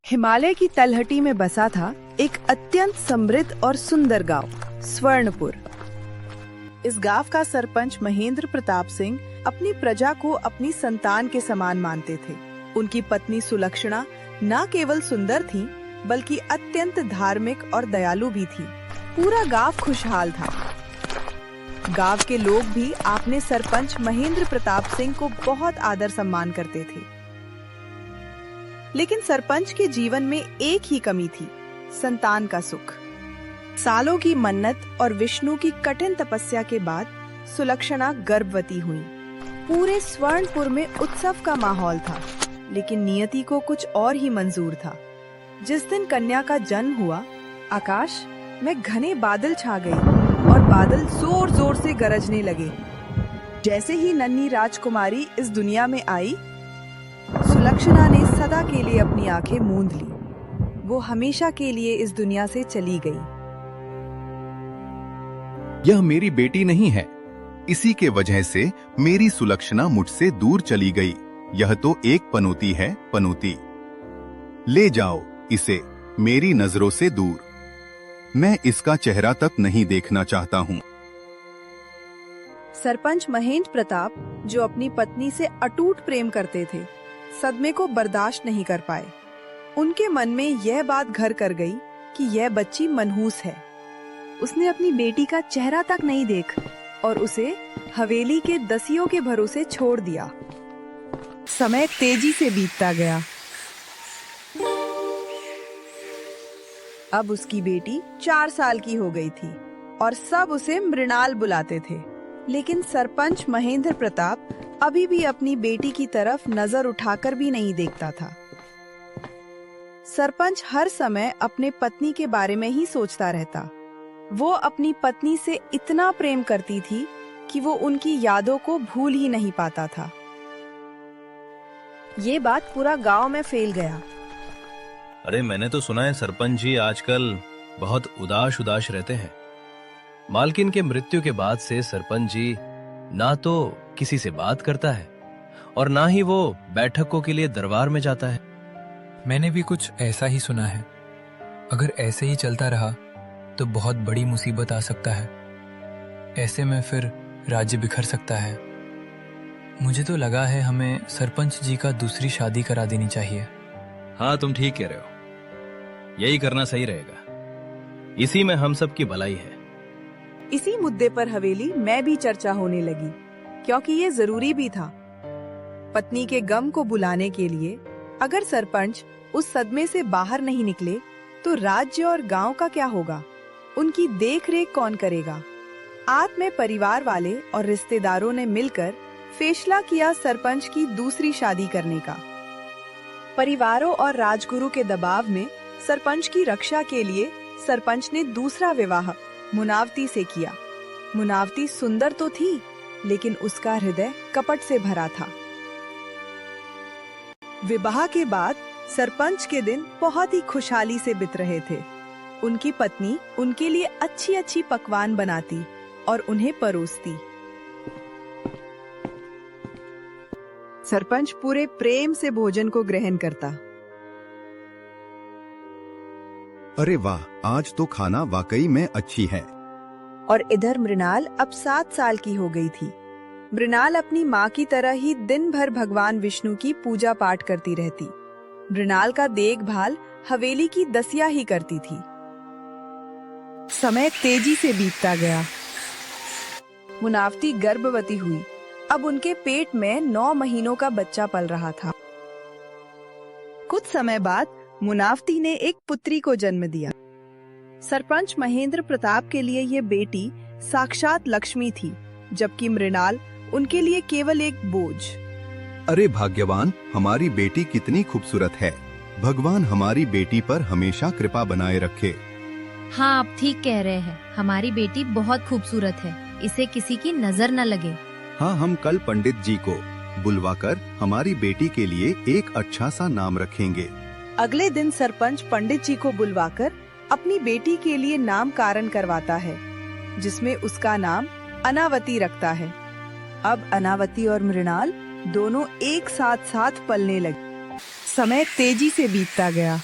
हिमालय की तलहटी में बसा था एक अत्यंत समृद्ध और सुंदर गांव, स्वर्णपुर। इस गांव का सरपंच महेंद्र प्रताप सिंह अपनी प्रजा को अपनी संतान के समान मानते थे। उनकी पत्नी सुलक्षणा न केवल सुंदर थी, बल्कि अत्यंत धार्मिक और दयालु भी थी। पूरा गांव खुशहाल था। गांव के लोग भी अपने सरपंच महेंद्र प्रताप सिंह को बहुत आदर सम्मान करते थे। लेकिन सरपंच के जीवन में एक ही कमी थी, संतान का सुख। सालों की मन्नत और विष्णु की कठिन तपस्या के बाद सुलक्षणा गर्भवती हुई। पूरे स्वर्णपुर में उत्सव का माहौल था, लेकिन नियति को कुछ और ही मंजूर था। जिस दिन कन्या का जन्म हुआ, आकाश में घने बादल छा गए और बादल जोर जोर से गरजने लगे। जैसे ही नन्ही राजकुमारी इस दुनिया में आई, सुलक्षणा ने सदा के लिए अपनी आंखें मूंद ली। वो हमेशा के लिए इस दुनिया से चली गई। यह मेरी बेटी नहीं है। इसी के वजह से मेरी सुलक्षणा मुझसे दूर चली गई। यह तो एक पनौती है, पनौती। ले जाओ इसे मेरी नजरों से दूर। मैं इसका चेहरा तक नहीं देखना चाहता हूँ। सरपंच महेंद्र प्रताप, जो अपनी पत्नी से अटूट प्रेम करते थे, सदमे को बर्दाश्त नहीं कर पाए। उनके मन में यह बात घर कर गई कि यह बच्ची मनहूस है। उसने अपनी बेटी का चेहरा तक नहीं देख और उसे हवेली के दसियों के भरोसे छोड़ दिया। समय तेजी से बीतता गया। अब उसकी बेटी 4 साल की हो गई थी और सब उसे मृणाल बुलाते थे। लेकिन सरपंच महेंद्र प्रताप अभी भी अपनी बेटी की तरफ नजर उठाकर भी नहीं देखता था। सरपंच हर समय अपने पत्नी के बारे में ही सोचता रहता। वो अपनी पत्नी से इतना प्रेम करती थी कि वो उनकी यादों को भूल ही नहीं पाता था। ये बात पूरा गांव में फैल गया। अरे, मैंने तो सुना है सरपंच जी आजकल बहुत उदास रहते हैं। मालकिन के मृत्यु के बाद से सरपंच जी ना तो किसी से बात करता है और ना ही वो बैठकों के लिए दरबार में जाता है। मैंने भी कुछ ऐसा ही सुना है। अगर ऐसे ही चलता रहा तो बहुत बड़ी मुसीबत आ सकता है। ऐसे में फिर राज्य बिखर सकता है। मुझे तो लगा है हमें सरपंच जी का दूसरी शादी करा देनी चाहिए। हाँ, तुम ठीक कह रहे हो। यही करना सही रहेगा। इसी में हम सब की भलाई है। इसी मुद्दे पर हवेली में भी चर्चा होने लगी, क्योंकि ये जरूरी भी था। पत्नी के गम को बुलाने के लिए अगर सरपंच उस सदमे से बाहर नहीं निकले तो राज्य और गांव का क्या होगा? उनकी देखरेख कौन करेगा? आत में परिवार वाले और रिश्तेदारों ने मिलकर फैसला किया सरपंच की दूसरी शादी करने का। परिवारों और राजगुरु के दबाव में सरपंच की रक्षा के लिए सरपंच ने दूसरा विवाह मुनावती से किया। मुनावती सुंदर तो थी, लेकिन उसका हृदय कपट से भरा था। विवाह के बाद सरपंच के दिन बहुत ही खुशहाली से बीत रहे थे। उनकी पत्नी उनके लिए अच्छी अच्छी पकवान बनाती और उन्हें परोसती। सरपंच पूरे प्रेम से भोजन को ग्रहण करता। अरे वाह, आज तो खाना वाकई में अच्छी है। और इधर मृणाल अब 7 साल की हो गई थी। मृणाल अपनी माँ की तरह ही दिन भर भगवान विष्णु की पूजा पाठ करती रहती। मृणाल का देखभाल हवेली की दसिया ही करती थी। समय तेजी से बीतता गया। मुनावती गर्भवती हुई। अब उनके पेट में 9 महीनों का बच्चा पल रहा था। कुछ समय बाद मुनावती ने एक पुत्री को जन्म दिया। सरपंच महेंद्र प्रताप के लिए ये बेटी साक्षात लक्ष्मी थी, जबकि मृणाल उनके लिए केवल एक बोझ। अरे भाग्यवान, हमारी बेटी कितनी खूबसूरत है। भगवान हमारी बेटी पर हमेशा कृपा बनाए रखे। हाँ, आप ठीक कह रहे हैं। हमारी बेटी बहुत खूबसूरत है। इसे किसी की नजर न लगे। हाँ, हम कल पंडित जी को बुलवाकर हमारी बेटी के लिए एक अच्छा सा नाम रखेंगे। अगले दिन सरपंच पंडित जी को बुलवाकर अपनी बेटी के लिए नाम कारण करवाता है, जिसमें उसका नाम अनावती रखता है। अब अनावती और मृणाल दोनों एक साथ पलने लगे। समय तेजी से बीतता गया।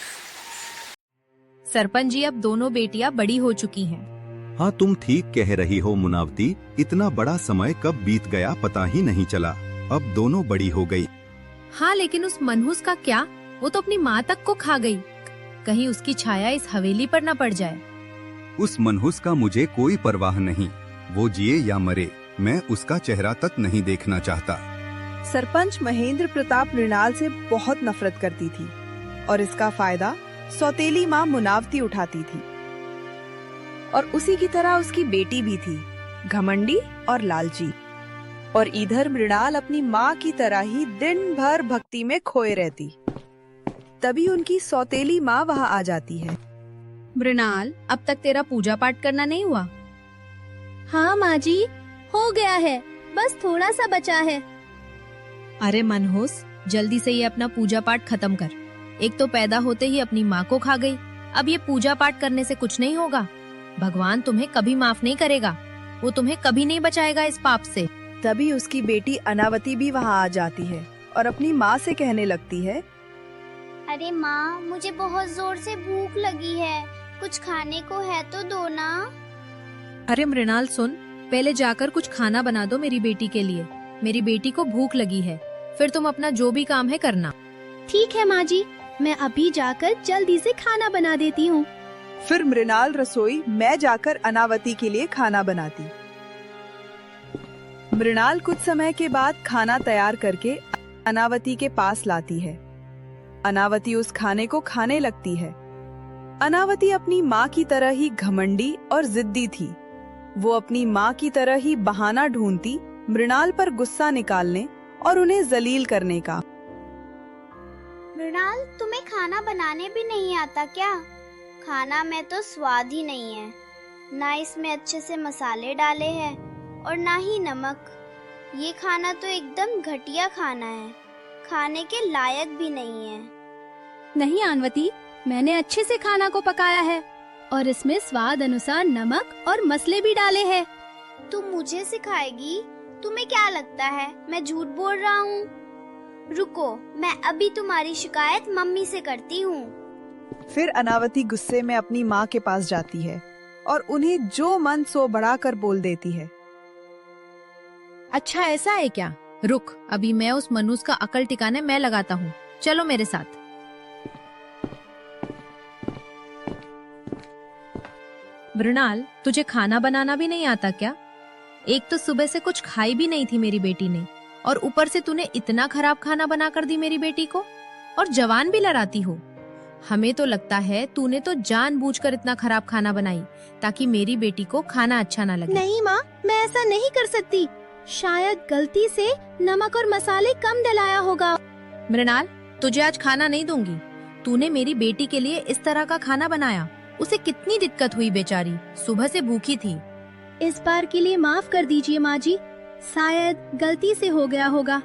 सरपंच जी, अब दोनों बेटियां बड़ी हो चुकी हैं। हाँ, तुम ठीक कह रही हो मुनावती। इतना बड़ा समय कब बीत गया पता ही नहीं चला। अब दोनों बड़ी हो गई। हाँ, लेकिन उस मनहूस का क्या? वो तो अपनी माँ तक को खा गई। कहीं उसकी छाया इस हवेली पर न पड़ जाए। उस मनहूस का मुझे कोई परवाह नहीं। वो जिए या मरे, मैं उसका चेहरा तक नहीं देखना चाहता। सरपंच महेंद्र प्रताप मृणाल से बहुत नफरत करती थी और इसका फायदा सौतेली माँ मुनावती उठाती थी। और उसी की तरह उसकी बेटी भी थी, घमंडी और लालची। और इधर मृणाल अपनी माँ की तरह ही दिन भर भक्ति में खोए रहती। तभी उनकी सौतेली माँ वहाँ आ जाती है। मृणाल, अब तक तेरा पूजा पाठ करना नहीं हुआ? हाँ माँ जी, हो गया है, बस थोड़ा सा बचा है। अरे मनहूस, जल्दी से ये अपना पूजा पाठ खत्म कर। एक तो पैदा होते ही अपनी माँ को खा गई, अब ये पूजा पाठ करने से कुछ नहीं होगा। भगवान तुम्हें कभी माफ नहीं करेगा, वो तुम्हें कभी नहीं बचाएगा इस पाप से। तभी उसकी बेटी अनावती भी वहाँ आ जाती है और अपनी माँ से कहने लगती है, अरे माँ, मुझे बहुत जोर से भूख लगी है, कुछ खाने को है तो दो ना। अरे मृणाल सुन, पहले जाकर कुछ खाना बना दो मेरी बेटी के लिए। मेरी बेटी को भूख लगी है, फिर तुम अपना जो भी काम है करना। ठीक है माँ जी, मैं अभी जाकर जल्दी से खाना बना देती हूँ। फिर मृणाल रसोई में जाकर अनावती के लिए खाना बनाती। मृणाल कुछ समय के बाद खाना तैयार करके अनावती के पास लाती है। अनावती उस खाने को खाने लगती है। अनावती अपनी माँ की तरह ही घमंडी और जिद्दी थी। वो अपनी माँ की तरह ही बहाना ढूंढती मृणाल पर गुस्सा निकालने और उन्हें जलील करने का। मृणाल, तुम्हें खाना बनाने भी नहीं आता क्या? खाना में तो स्वाद ही नहीं है, ना इसमें अच्छे से मसाले डाले हैं और ना ही नमक। ये खाना तो एकदम घटिया खाना है, खाने के लायक भी नहीं है। नहीं अनवती, मैंने अच्छे से खाना को पकाया है और इसमें स्वाद अनुसार नमक और मसाले भी डाले हैं। तुम मुझे सिखाएगी? तुम्हें क्या लगता है मैं झूठ बोल रहा हूँ? रुको, मैं अभी तुम्हारी शिकायत मम्मी से करती हूँ। फिर अनावती गुस्से में अपनी माँ के पास जाती है और उन्हें जो मन सो बढ़ाकर बोल देती है। अच्छा ऐसा है क्या? रुक, अभी मैं उस मनुष्य का अकल टिकाने मैं लगाता हूँ, चलो मेरे साथ। मृणाल, तुझे खाना बनाना भी नहीं आता क्या? एक तो सुबह से कुछ खाई भी नहीं थी मेरी बेटी ने, और ऊपर से तूने इतना खराब खाना बना कर दी मेरी बेटी को, और जवान भी लड़ाती हो। हमें तो लगता है तूने तो जानबूझकर इतना खराब खाना बनाई ताकि मेरी बेटी को खाना अच्छा ना लगे। नहीं माँ, मैं ऐसा नहीं कर सकती। शायद गलती से नमक और मसाले कम डलाया होगा। मृणाल, तुझे आज खाना नहीं दूंगी। तूने मेरी बेटी के लिए इस तरह का खाना बनाया, उसे कितनी दिक्कत हुई बेचारी, सुबह से भूखी थी। इस बार के लिए माफ कर दीजिए माँ जी, शायद गलती से हो गया होगा।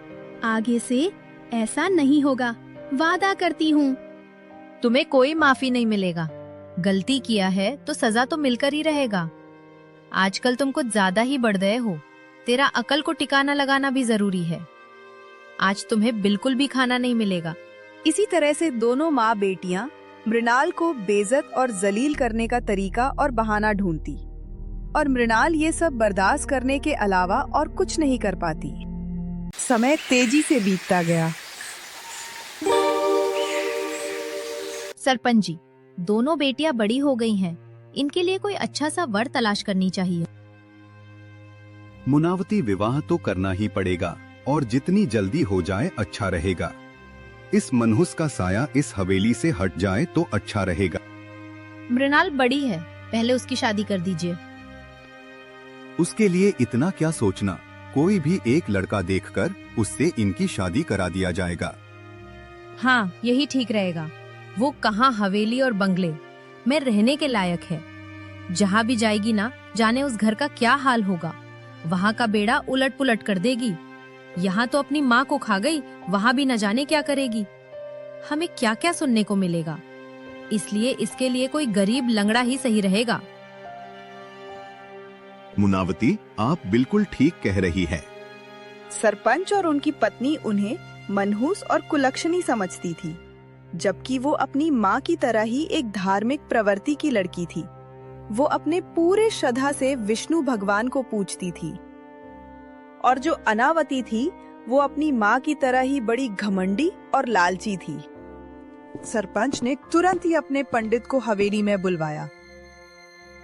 आगे से ऐसा नहीं होगा, वादा करती हूँ। तुम्हें कोई माफी नहीं मिलेगा। गलती किया है तो सजा तो मिलकर ही रहेगा। आजकल तुम कुछ ज्यादा ही बढ़ गए हो, तेरा अकल को टिकाना लगाना भी जरूरी है। आज तुम्हें बिल्कुल भी खाना नहीं मिलेगा। इसी तरह से दोनों माँ बेटियां मृणाल को बेइज्जत और जलील करने का तरीका और बहाना ढूंढती, और मृणाल ये सब बर्दाश्त करने के अलावा और कुछ नहीं कर पाती। समय तेजी से बीतता गया। सरपंच जी, दोनों बेटियां बड़ी हो गई हैं, इनके लिए कोई अच्छा सा वर तलाश करनी चाहिए। मुनावती, विवाह तो करना ही पड़ेगा और जितनी जल्दी हो जाए अच्छा रहेगा। इस मनहूस का साया इस हवेली से हट जाए तो अच्छा रहेगा। मृणाल बड़ी है, पहले उसकी शादी कर दीजिए। उसके लिए इतना क्या सोचना, कोई भी एक लड़का देखकर उससे इनकी शादी करा दिया जाएगा। हाँ, यही ठीक रहेगा। वो कहाँ हवेली और बंगले में रहने के लायक है। जहाँ भी जाएगी ना, जाने उस घर का क्या हाल होगा। वहाँ का बेड़ा उलट पुलट कर देगी। यहाँ तो अपनी माँ को खा गई, वहाँ भी न जाने क्या करेगी। हमें क्या क्या सुनने को मिलेगा। इसलिए इसके लिए कोई गरीब लंगड़ा ही सही रहेगा। मुनावती, आप बिल्कुल ठीक कह रही है। सरपंच और उनकी पत्नी उन्हें मनहूस और कुलक्षणी समझती थी, जबकि वो अपनी माँ की तरह ही एक धार्मिक प्रवृत्ति की लड़की थी। वो अपने पूरे श्रद्धा से विष्णु भगवान को पूजती थी। और जो अनावती थी, वो अपनी माँ की तरह ही बड़ी घमंडी और लालची थी। सरपंच ने तुरंत ही अपने पंडित को हवेली में बुलवाया।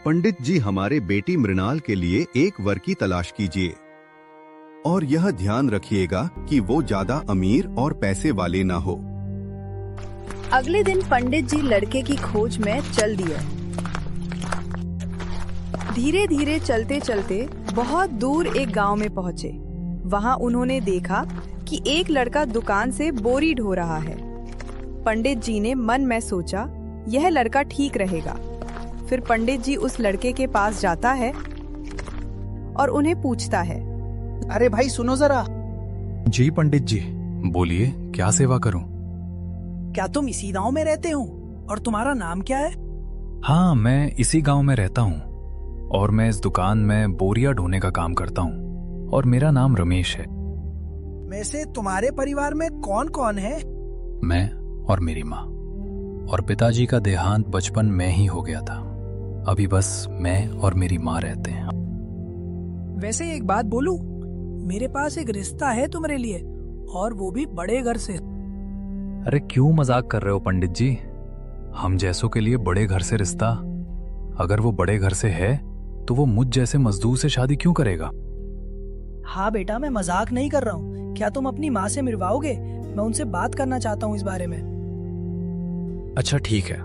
पंडित जी, हमारे बेटी मृणाल के लिए एक वर की तलाश कीजिए और यह ध्यान रखिएगा कि वो ज्यादा अमीर और पैसे वाले ना हो। अगले दिन पंडित जी लड़के की खोज में चल दिए। धीरे धीरे चलते चलते बहुत दूर एक गांव में पहुंचे। वहां उन्होंने देखा कि एक लड़का दुकान से बोरी ढो रहा है। पंडित जी ने मन में सोचा, यह लड़का ठीक रहेगा। फिर पंडित जी उस लड़के के पास जाता है और उन्हें पूछता है, अरे भाई सुनो जरा। जी पंडित जी, बोलिए, क्या सेवा करूं? क्या तुम इसी गांव में रहते हो और तुम्हारा नाम क्या है? हाँ, मैं इसी गांव में रहता हूँ और मैं इस दुकान में बोरिया ढोने का काम करता हूँ और मेरा नाम रमेश है। वैसे तुम्हारे परिवार में कौन कौन है? मैं और मेरी माँ, और पिताजी का देहांत बचपन में ही हो गया था। अभी बस मैं और मेरी माँ रहते हैं। वैसे एक बात बोलूं, मेरे पास एक रिश्ता है तुम्हारे लिए, और वो भी बड़े घर से। अरे क्यों मजाक कर रहे हो पंडित जी? हम जैसों के लिए बड़े घर से रिश्ता? अगर वो बड़े घर से है तो वो मुझ जैसे मजदूर से शादी क्यों करेगा? हाँ बेटा, मैं मजाक नहीं कर रहा हूँ। क्या तुम अपनी माँ से मिलवाओगे? मैं उनसे बात करना चाहता हूँ इस बारे में। अच्छा ठीक है,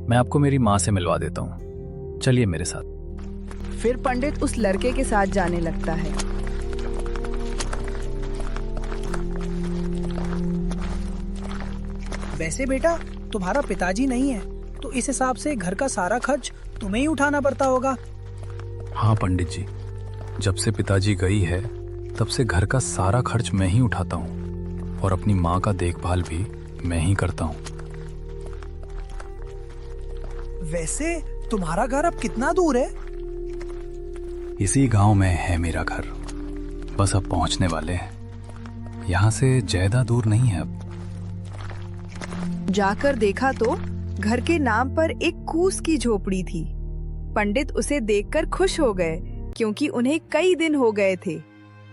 मैं आपको मेरी माँ से मिलवा देता हूँ, चलिए मेरे साथ। फिर पंडित उस लड़के के साथ जाने लगता है। वैसे बेटा, तुम्हारा पिताजी नहीं है तो इस हिसाब से घर का सारा खर्च तुम्हें ही उठाना पड़ता होगा। हाँ पंडित जी, जब से पिताजी गई है तब से घर का सारा खर्च मैं ही उठाता हूँ और अपनी माँ का देखभाल भी मैं ही करता हूँ। वैसे तुम्हारा घर अब कितना दूर है? इसी गांव में है मेरा घर, बस अब पहुंचने वाले हैं। यहाँ से ज्यादा दूर नहीं है अब। जाकर देखा तो घर के नाम पर एक कूस की झोपड़ी थी। पंडित उसे देखकर खुश हो गए, क्योंकि उन्हें कई दिन हो गए थे,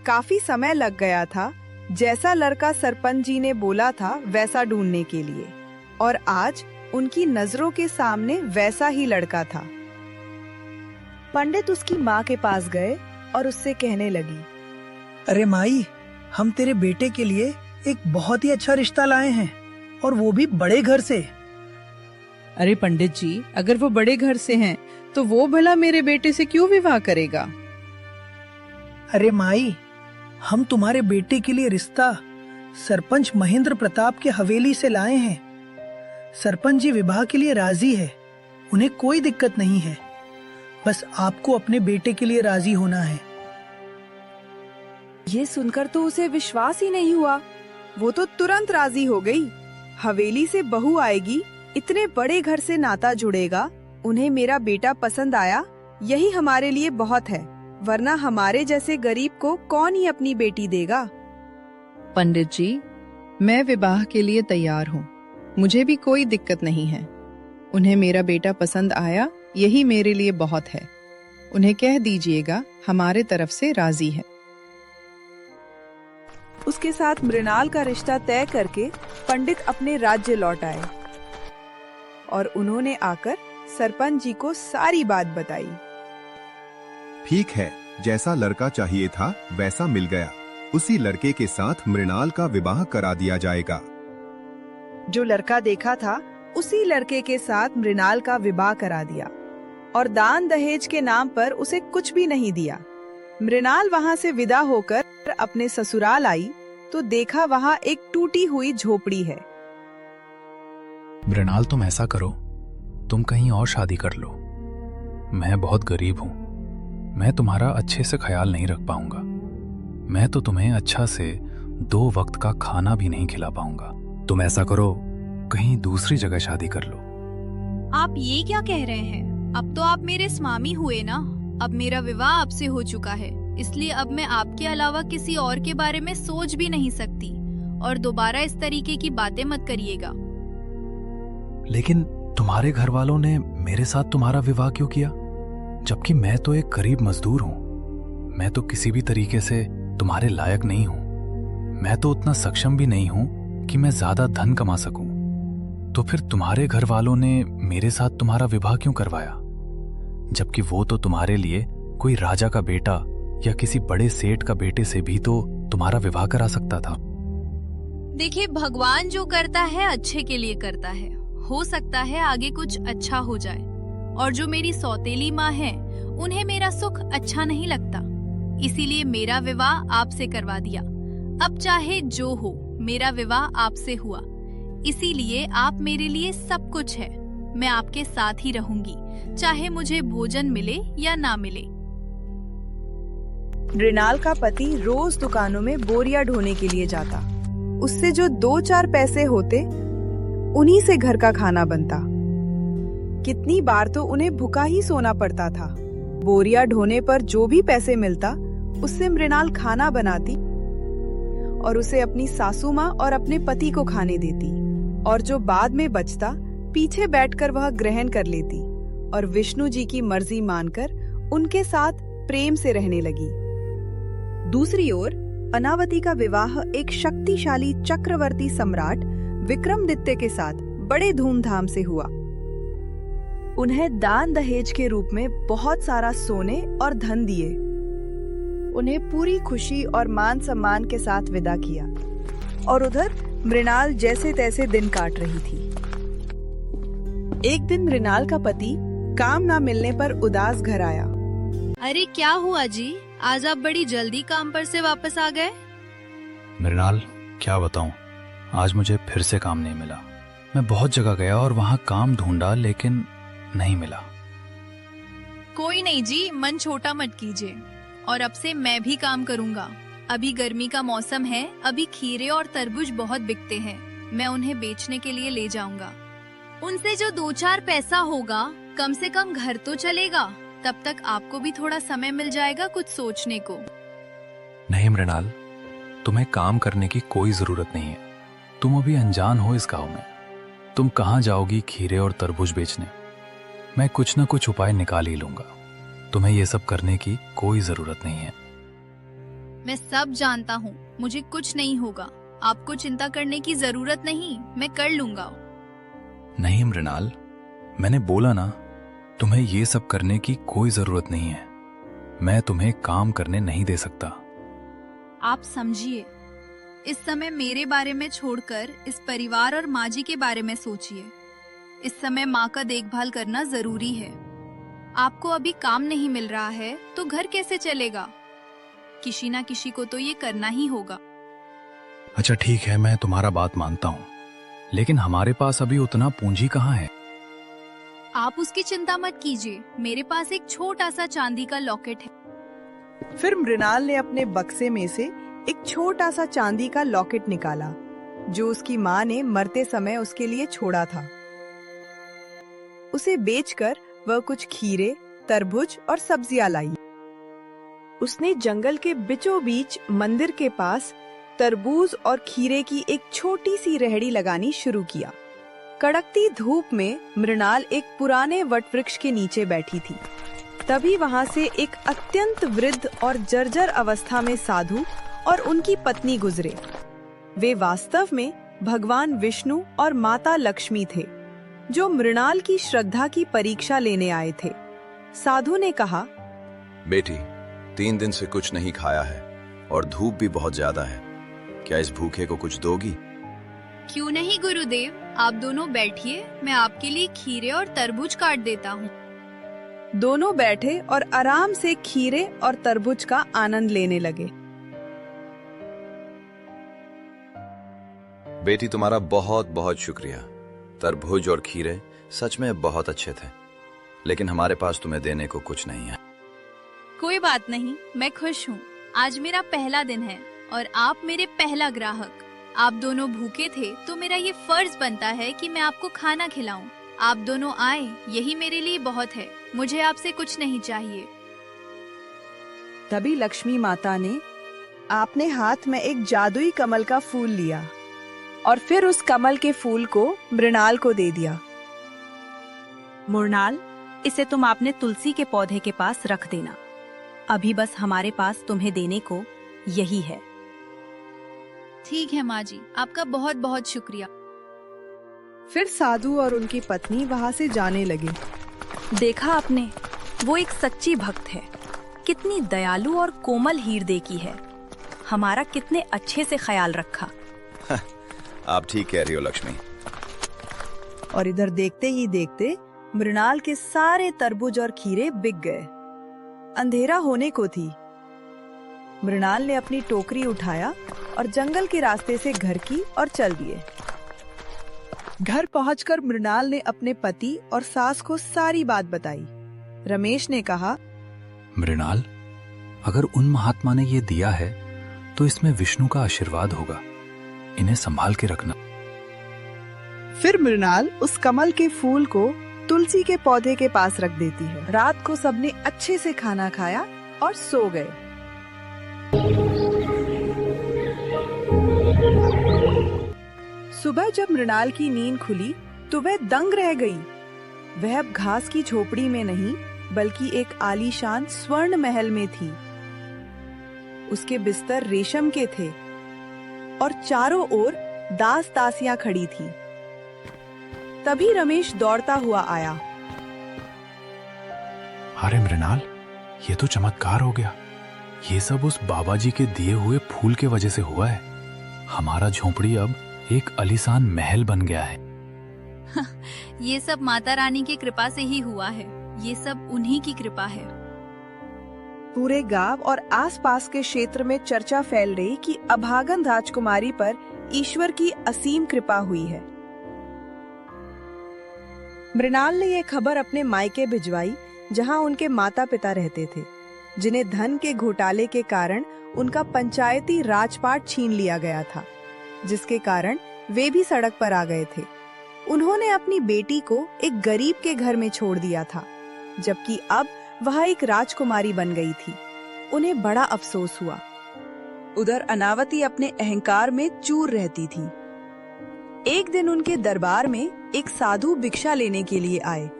काफी समय लग गया था जैसा लड़का सरपंच जी ने बोला था वैसा ढूंढने के लिए, और आज उनकी नजरों के सामने वैसा ही लड़का था। पंडित उसकी माँ के पास गए और उससे कहने लगी, अरे माई, हम तेरे बेटे के लिए एक बहुत ही अच्छा रिश्ता लाए हैं, और वो भी बड़े घर से। अरे पंडित जी, अगर वो बड़े घर से हैं, तो वो भला मेरे बेटे से क्यों विवाह करेगा? अरे माई, हम तुम्हारे बेटे के लिए रिश्ता सरपंच महेंद्र प्रताप के हवेली से लाए हैं। सरपंच जी विवाह के लिए राजी है, उन्हें कोई दिक्कत नहीं है। बस आपको अपने बेटे के लिए राजी होना है। ये सुनकर तो उसे विश्वास ही नहीं हुआ। वो तो तुरंत राजी हो गई। हवेली से बहू आएगी, इतने बड़े घर से नाता जुड़ेगा, उन्हें मेरा बेटा पसंद आया, यही हमारे लिए बहुत है, वरना हमारे जैसे गरीब को कौन ही अपनी बेटी देगा। पंडित जी, मैं विवाह के लिए तैयार हूँ, मुझे भी कोई दिक्कत नहीं है। उन्हें मेरा बेटा पसंद आया, यही मेरे लिए बहुत है। उन्हें कह दीजिएगा हमारे तरफ से राजी है। उसके साथ मृणाल का रिश्ता तय करके पंडित अपने राज्य लौट आए और उन्होंने आकर सरपंच जी को सारी बात बताई। ठीक है, जैसा लड़का चाहिए था वैसा मिल गया। उसी लड़के के साथ मृणाल का विवाह करा दिया जाएगा। जो लड़का देखा था उसी लड़के के साथ मृणाल का विवाह करा दिया और दान दहेज के नाम पर उसे कुछ भी नहीं दिया। मृणाल वहां से विदा होकर अपने ससुराल आई तो देखा वहां एक टूटी हुई झोपड़ी है। मृणाल, तुम ऐसा करो, तुम कहीं और शादी कर लो। मैं बहुत गरीब हूँ, मैं तुम्हारा अच्छे से ख्याल नहीं रख पाऊंगा। मैं तो तुम्हें अच्छा से 2 वक्त का खाना भी नहीं खिला पाऊंगा। तुम ऐसा करो, कहीं दूसरी जगह शादी कर लो। आप ये क्या कह रहे हैं? अब तो आप मेरे स्वामी हुए ना। अब मेरा विवाह आपसे हो चुका है, इसलिए अब मैं आपके अलावा किसी और के बारे में सोच भी नहीं सकती। और दोबारा इस तरीके की बातें मत करिएगा। लेकिन तुम्हारे घर वालों ने मेरे साथ तुम्हारा विवाह क्यों किया, जबकि मैं तो एक गरीब मजदूर हूं। मैं तो किसी भी तरीके से तुम्हारे लायक नहीं हूं। मैं तो उतना सक्षम भी नहीं हूं कि मैं ज्यादा धन कमा सकूं। तो फिर तुम्हारे घर वालों ने मेरे साथ तुम्हारा विवाह क्यों करवाया, जबकि वो तो तुम्हारे लिए कोई राजा का बेटा या किसी बड़े सेठ का बेटे से भी तो तुम्हारा विवाह करा सकता था। देखिए, भगवान जो करता है अच्छे के लिए करता है। हो सकता है आगे कुछ अच्छा हो जाए। और जो मेरी सौतेली माँ है, उन्हें मेरा सुख अच्छा नहीं लगता, इसीलिए मेरा विवाह आपसे करवा दिया। अब चाहे जो हो, मेरा विवाह आपसे हुआ, इसीलिए आप मेरे लिए सब कुछ है। मैं आपके साथ ही रहूंगी, चाहे मुझे भोजन मिले या ना मिले। मृणाल का पति रोज दुकानों में बोरियां ढोने के लिए जाता। उससे जो 2-4 पैसे होते, उन्हीं से घर का खाना बनता। कितनी बार तो उन्हें भूखा ही सोना पड़ता था। बोरियां ढोने पर जो भी पैसे मिलता, उससे मृणाल खाना बनाती और उसे अपनी सासू माँ और अपने पति को खाने देती, और जो बाद में बचता पीछे बैठकर वह ग्रहण कर लेती और विष्णु जी की मर्जी मानकर उनके साथ प्रेम से रहने लगी। दूसरी ओर अनावती का विवाह एक शक्तिशाली चक्रवर्ती सम्राट विक्रमादित्य के साथ बड़े धूमधाम से हुआ। उन्हें दान दहेज के रूप में बहुत सारा सोने और धन दिए। उन्हें पूरी खुशी और मान सम्मान के साथ विदा किया, और उधर मृणाल जैसे तैसे दिन काट रही थी। एक दिन मृणाल का पति काम ना मिलने पर उदास घर आया। अरे क्या हुआ जी, आज आप बड़ी जल्दी काम पर से वापस आ गए? मृणाल, क्या बताऊं, आज मुझे फिर से काम नहीं मिला। मैं बहुत जगह गया और वहां काम ढूंढा, लेकिन नहीं मिला। कोई नहीं जी, मन छोटा मत कीजिए, और अब से मैं भी काम करूंगा। अभी गर्मी का मौसम है, अभी खीरे और तरबूज बहुत बिकते हैं। मैं उन्हें बेचने के लिए ले जाऊंगा। उनसे जो 2-4 पैसा होगा, कम से कम घर तो चलेगा। तब तक आपको भी थोड़ा समय मिल जाएगा कुछ सोचने को। नहीं मृणाल, तुम्हें काम करने की कोई जरूरत नहीं है। तुम अभी अनजान हो इस गांव में। तुम कहाँ जाओगी खीरे और तरबूज बेचने? मैं कुछ न कुछ उपाय निकाल ही लूंगा। तुम्हें ये सब करने की कोई जरूरत नहीं है। मैं सब जानता हूँ, मुझे कुछ नहीं होगा। आपको चिंता करने की जरूरत नहीं, मैं कर लूंगा। नहीं मृणाल, मैंने बोला ना, तुम्हें ये सब करने की कोई जरूरत नहीं है। मैं तुम्हें काम करने नहीं दे सकता। आप समझिए, इस समय मेरे बारे में छोड़कर इस परिवार और माँ जी के बारे में सोचिए। इस समय माँ का देखभाल करना जरूरी है। आपको अभी काम नहीं मिल रहा है तो घर कैसे चलेगा? किसी ना किसी को तो ये करना ही होगा। अच्छा ठीक है, मैं तुम्हारा बात मानता हूँ, लेकिन हमारे पास अभी उतना पूंजी कहाँ है? आप उसकी चिंता मत कीजिए, मेरे पास एक छोटा सा चांदी का लॉकेट है। फिर मृणाल ने अपने बक्से में से एक छोटा सा चांदी का लॉकेट निकाला, जो उसकी माँ ने मरते समय उसके लिए छोड़ा था। उसे बेचकर वह कुछ खीरे, तरबूज और सब्जियां लाई। उसने जंगल के बीचों बीच मंदिर के पास तरबूज और खीरे की एक छोटी सी रेहड़ी लगानी शुरू किया। कड़कती धूप में मृणाल एक पुराने वटवृक्ष के नीचे बैठी थी। तभी वहां से एक अत्यंत वृद्ध और जर्जर अवस्था में साधु और उनकी पत्नी गुजरे। वे वास्तव में भगवान विष्णु और माता लक्ष्मी थे, जो मृणाल की श्रद्धा की परीक्षा लेने आए थे। साधु ने कहा, बेटी, 3 दिन से कुछ नहीं खाया है और धूप भी बहुत ज्यादा है। क्या इस भूखे को कुछ दोगी? क्यों नहीं गुरुदेव, आप दोनों बैठिए, मैं आपके लिए खीरे और तरबूज काट देता हूँ। दोनों बैठे और आराम से खीरे और तरबूज का आनंद लेने लगे। बेटी, तुम्हारा बहुत बहुत शुक्रिया। तरबूज और खीरे सच में बहुत अच्छे थे, लेकिन हमारे पास तुम्हें देने को कुछ नहीं है। कोई बात नहीं, मैं खुश हूँ। आज मेरा पहला दिन है और आप मेरे पहला ग्राहक। आप दोनों भूखे थे तो मेरा ये फर्ज बनता है कि मैं आपको खाना खिलाऊं। आप दोनों आए, यही मेरे लिए बहुत है। मुझे आपसे कुछ नहीं चाहिए। तभी लक्ष्मी माता ने अपने हाथ में एक जादुई कमल का फूल लिया और फिर उस कमल के फूल को मृणाल को दे दिया। मुरनाल, इसे तुम अपने तुलसी के पौधे के पास रख देना। अभी बस हमारे पास तुम्हें देने को यही है। ठीक है माँ जी, आपका बहुत बहुत शुक्रिया। फिर साधु और उनकी पत्नी वहाँ से जाने लगे। देखा आपने, वो एक सच्ची भक्त है। कितनी दयालु और कोमल हीरदे की है। हमारा कितने अच्छे से ख्याल रखा। आप ठीक कह रही हो लक्ष्मी। और इधर देखते ही देखते मृणाल के सारे तरबूज और खीरे बिक गए। अंधेरा होने को थी। मृणाल ने अपनी टोकरी उठाया और जंगल के रास्ते से घर की और चल दिए। घर पहुंचकर मृणाल ने अपने पति और सास को सारी बात बताई। रमेश ने कहा, मृणाल, अगर उन महात्मा ने ये दिया है तो इसमें विष्णु का आशीर्वाद होगा। इन्हें संभाल के रखना। फिर मृणाल उस कमल के फूल को तुलसी के पौधे के पास रख देती है। रात को सबने अच्छे से खाना खाया और सो गए। सुबह जब मृणाल की नींद खुली तो वह दंग रह गई। वह अब घास की झोपड़ी में नहीं बल्कि एक आलीशान स्वर्ण महल में थी। उसके बिस्तर रेशम के थे और चारों ओर दास दासियां खड़ी थी। तभी रमेश दौड़ता हुआ आया। अरे मृणाल, ये तो चमत्कार हो गया। ये सब उस बाबा जी के दिए हुए फूल के वजह से हुआ है। हमारा झोंपड़ी अब एक आलीशान महल बन गया है। ये सब माता रानी की कृपा से ही हुआ है। ये सब उन्हीं की कृपा है। पूरे गांव और आसपास के क्षेत्र में चर्चा फैल रही कि अभागन राजकुमारी पर ईश्वर की असीम कृपा हुई है। मृणाल ने यह खबर अपने मायके भिजवाई, जहां उनके माता पिता रहते थे, जिन्हें धन के घोटाले के कारण उनका पंचायती राजपाट छीन लिया गया था, जिसके कारण वे भी सड़क पर आ गए थे। उन्होंने अपनी बेटी को एक गरीब के घर में छोड़ दिया था, जबकि अब वह एक राजकुमारी बन गई थी। उन्हें बड़ा अफसोस हुआ। उधर अनावती अपने अहंकार में चूर रहती थी। एक दिन उनके दरबार में एक साधु भिक्षा लेने के लिए आए,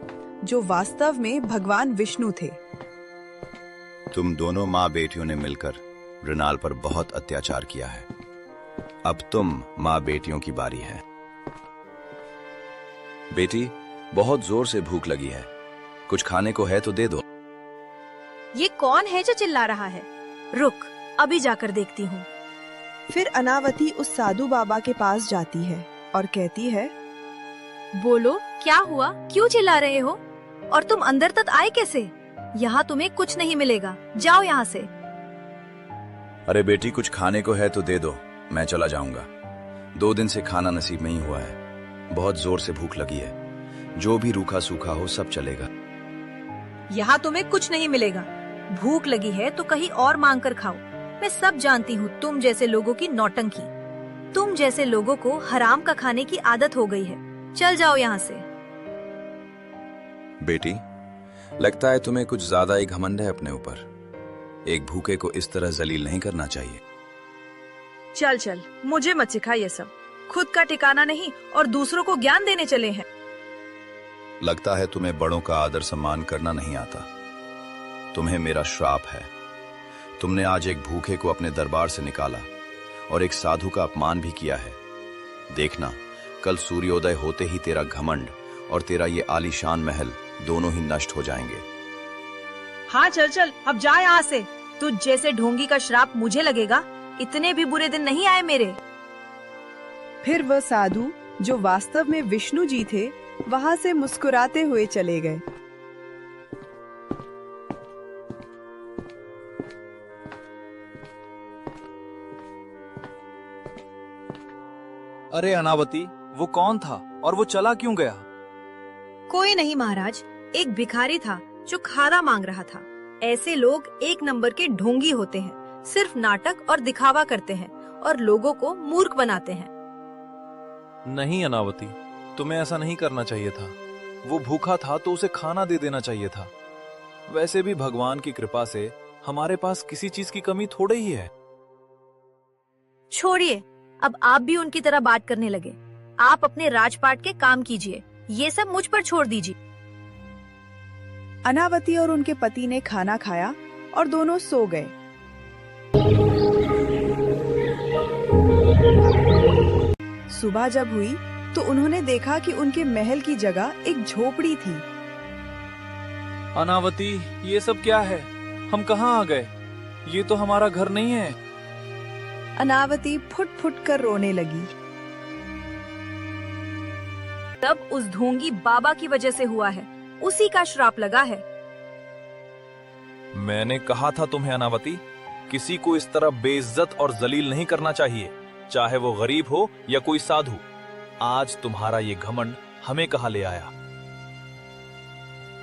जो वास्तव में भगवान विष्णु थे। तुम दोनों माँ बेटियों ने मिलकर मृणाल पर बहुत अत्याचार किया है। अब तुम माँ बेटियों की बारी है। बेटी, बहुत जोर से भूख लगी है। कुछ खाने को है तो दे दो। ये कौन है जो चिल्ला रहा है? रुक, अभी जाकर देखती हूँ। फिर अनावती उस साधु बाबा के पास जाती है और कहती है, बोलो, क्या हुआ? क्यों चिल्ला रहे हो? और तुम अंदर तक आए कैसे? यहाँ तुम्हें कुछ नहीं मिलेगा, जाओ यहाँ से। अरे बेटी, कुछ खाने को है तो दे दो, मैं चला जाऊंगा। 2 दिन से खाना नसीब नहीं हुआ है। बहुत जोर से भूख लगी है। जो भी रूखा सूखा हो सब चलेगा। यहाँ तुम्हें कुछ नहीं मिलेगा। भूख लगी है तो कहीं और मांग कर खाओ। मैं सब जानती हूँ तुम जैसे लोगों की नौटंकी। तुम जैसे लोगों को हराम का खाने की आदत हो गई है। चल जाओ यहाँ से। बेटी, लगता है तुम्हें कुछ ज्यादा ही घमंड है अपने ऊपर। एक भूखे को इस तरह जलील नहीं करना चाहिए। चल चल, मुझे मत सिखा ये सब। खुद का ठिकाना नहीं और दूसरों को ज्ञान देने चले हैं। लगता है तुम्हें बड़ों का आदर सम्मान करना नहीं आता। तुम्हें मेरा श्राप है। तुमने आज एक भूखे को अपने दरबार से निकाला और एक साधु का अपमान भी किया है। देखना, कल सूर्योदय होते ही तेरा घमंड और तेरा ये आलीशान महल दोनों ही नष्ट हो जाएंगे। हाँ चल चल, अब जा यहाँ से। तुझ जैसे ढोंगी का श्राप मुझे लगेगा। इतने भी बुरे दिन नहीं आए मेरे। फिर वह साधु, जो वास्तव में विष्णु जी थे, वहां से मुस्कुराते हुए चले गए। अरे अनावती, वो कौन था और वो चला क्यों गया? कोई नहीं महाराज, एक भिखारी था जो खाना मांग रहा था। ऐसे लोग 1 नंबर के ढोंगी होते हैं। सिर्फ नाटक और दिखावा करते हैं और लोगों को मूर्ख बनाते हैं। नहीं अनावती, तुम्हें ऐसा नहीं करना चाहिए था। वो भूखा था तो उसे खाना दे देना चाहिए था। वैसे भी भगवान की कृपा से हमारे पास किसी चीज की कमी थोड़ी ही है। छोड़िए, अब आप भी उनकी तरह बात करने लगे। आप अपने राजपाट के काम कीजिए, ये सब मुझ पर छोड़ दीजिए। अनावती और उनके पति ने खाना खाया और दोनों सो गए। सुबह जब हुई तो उन्होंने देखा कि उनके महल की जगह एक झोपड़ी थी। अनावती, ये सब क्या है? हम कहाँ आ गए? ये तो हमारा घर नहीं है। अनावती फुट फुट कर रोने लगी। तब उस ढोंगी बाबा की वजह से हुआ है, उसी का श्राप लगा है। मैंने कहा था तुम्हें अनावती, किसी को इस तरह बेइज्जत और जलील नहीं करना चाहिए, चाहे वो गरीब हो या कोई साधु। आज तुम्हारा ये घमंड हमें कहाँ ले आया?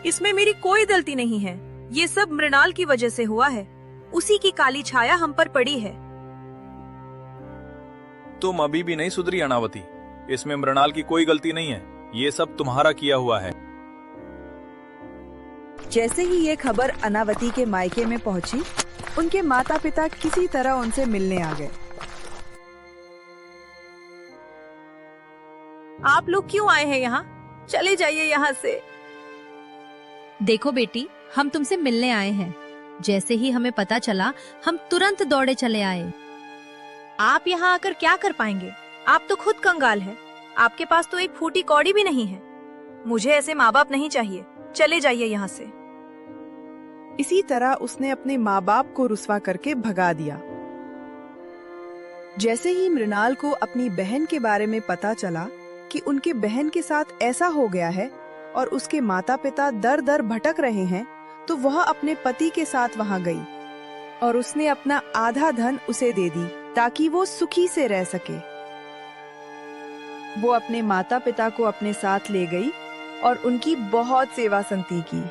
इसमें मेरी कोई गलती नहीं है, ये सब मृणाल की वजह से हुआ है। उसी की काली छाया हम पर पड़ी है। तुम अभी भी नहीं सुधरी अनावती। इसमें मृणाल की कोई गलती नहीं है, ये सब तुम्हारा किया हुआ है। जैसे ही ये खबर अनावती के मायके में पहुंची, उनके माता पिता किसी तरह उनसे मिलने आ गए। आप लोग क्यों आए हैं यहाँ? चले जाइए यहाँ से। देखो बेटी, हम तुमसे मिलने आए हैं। जैसे ही हमें पता चला, हम तुरंत दौड़े चले आए। आप यहाँ आकर क्या कर पाएंगे? आप तो खुद कंगाल हैं। आपके पास तो एक फूटी कौड़ी भी नहीं है। मुझे ऐसे माँ बाप नहीं चाहिए, चले जाइए यहाँ से। इसी तरह उसने अपने माँ बाप को रुस्वा करके भगा दिया। जैसे ही मृणाल को अपनी बहन के बारे में पता चला कि उनके बहन के साथ ऐसा हो गया है और उसके माता पिता दर दर भटक रहे हैं, तो वह अपने पति के साथ वहां गई और उसने अपना आधा धन उसे दे दी ताकि वो सुखी से रह सके। वो अपने माता पिता को अपने साथ ले गई और उनकी बहुत सेवा संती की।